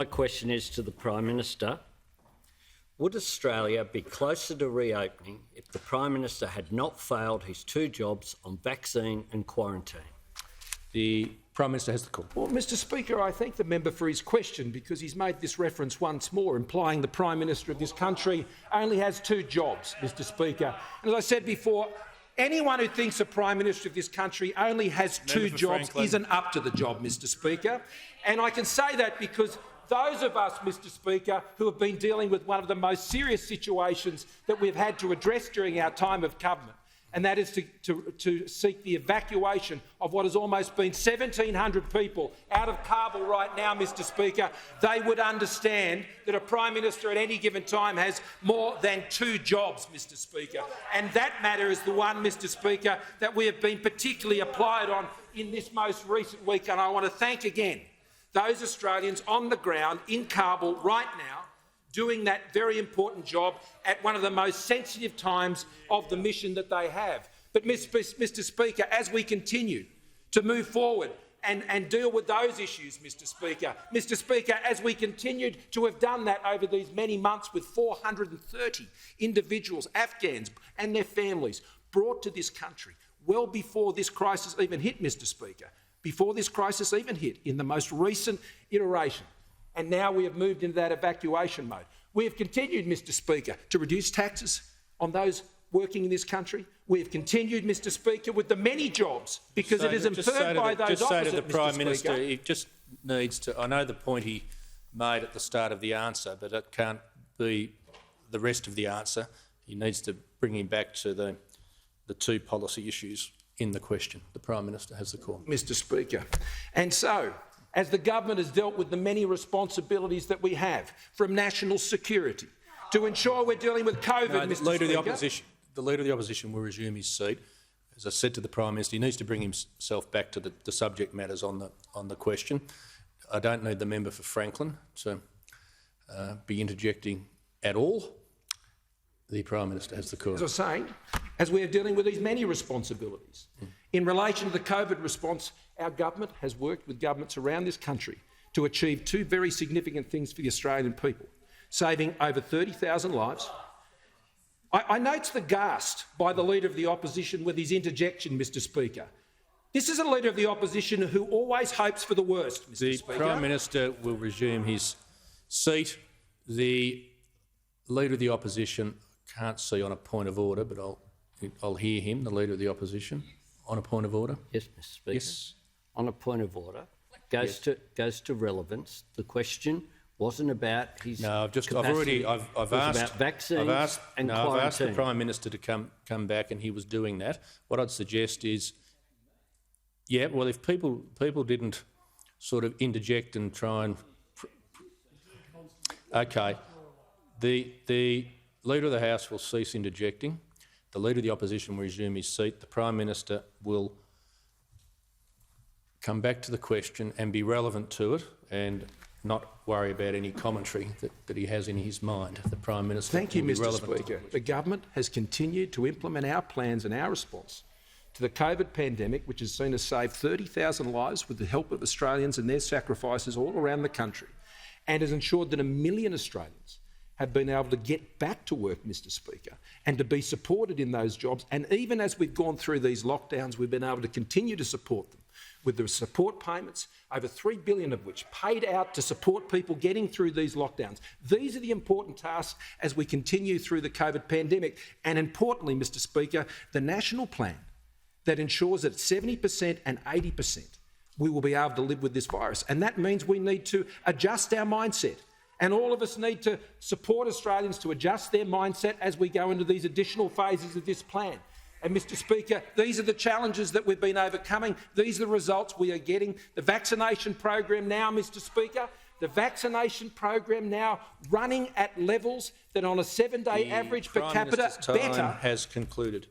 My question is to the Prime Minister. Would Australia be closer to reopening if the Prime Minister had not failed his 2 jobs on vaccine and quarantine? The Prime Minister has the call. Well, Mr Speaker, I thank the member for his question because he's made this reference once more, implying the Prime Minister of this country only has 2 jobs, Mr Speaker. And as I said before, anyone who thinks the Prime Minister of this country only has 2 jobs isn't up to the job, Mr Speaker. And I can say that because those of us, Mr Speaker, who have been dealing with one of the most serious situations that we've had to address during our time of government, and that is to seek the evacuation of what has almost been 1,700 people out of Kabul right now, Mr Speaker, they would understand that a Prime Minister at any given time has more than 2 jobs, Mr Speaker. And that matter is the one, Mr Speaker, that we have been particularly applied on in this most recent week. And I want to thank again those Australians on the ground in Kabul right now doing that very important job at one of the most sensitive times of the mission that they have. But, Mr Speaker, as we continue to move forward and deal with those issues, Mr Speaker, as we continued to have done that over these many months with 430 individuals, Afghans and their families, brought to this country well before this crisis even hit, Mr Speaker, before this crisis even hit in the most recent iteration. And now we have moved into that evacuation mode. We have continued, Mr Speaker, to reduce taxes on those working in this country. We have continued, Mr Speaker, with the many jobs, because it is inferred by those opposite, Mr Speaker. Just say to the Prime Minister, he just needs to— I know the point he made at the start of the answer, but it can't be the rest of the answer. He needs to bring him back to the 2 policy issues in the question. The Prime Minister has the call. Mr Speaker. And so, as the government has dealt with the many responsibilities that we have, from national security to ensure we're dealing with COVID, Mr Speaker. The Leader of the Opposition will resume his seat. As I said to the Prime Minister, he needs to bring himself back to the subject matters on the question. I don't need the member for Franklin to be interjecting at all. The Prime Minister has the call. As I was saying, as we are dealing with these many responsibilities, in relation to the COVID response, our government has worked with governments around this country to achieve 2 very significant things for the Australian people, saving over 30,000 lives. I note the ghast by the Leader of the Opposition with his interjection, Mr Speaker. This is a Leader of the Opposition who always hopes for the worst, Mr Speaker. The Prime Minister will resume his seat. The Leader of the Opposition can't see on a point of order, but I'll hear him, the Leader of the Opposition, on a point of order. Yes, Mr Speaker. Yes. On a point of order, goes to relevance. The question wasn't about his capacity. I've asked about vaccines and quarantine. I've asked the Prime Minister to come back, and he was doing that. What I'd suggest is, well, if people didn't sort of interject and try and, okay, the Leader of the House will cease interjecting. The Leader of the Opposition will resume his seat. The Prime Minister will come back to the question and be relevant to it and not worry about any commentary that he has in his mind. The Prime Minister Thank you, will be Mr relevant. Speaker. The government has continued to implement our plans and our response to the COVID pandemic, which has seen us save 30,000 lives with the help of Australians and their sacrifices all around the country, and has ensured that 1 million Australians have been able to get back to work, Mr Speaker, and to be supported in those jobs. And even as we've gone through these lockdowns, we've been able to continue to support them with the support payments, over $3 billion of which paid out to support people getting through these lockdowns. These are the important tasks as we continue through the COVID pandemic. And importantly, Mr Speaker, the national plan that ensures that 70% and 80% we will be able to live with this virus. And that means we need to adjust our mindset. And all of us need to support Australians to adjust their mindset as we go into these additional phases of this plan. And, Mr Speaker, these are the challenges that we've been overcoming. These are the results we are getting. The vaccination program now, Mr Speaker, the vaccination program now running at levels that on a 7-day average per capita better has concluded.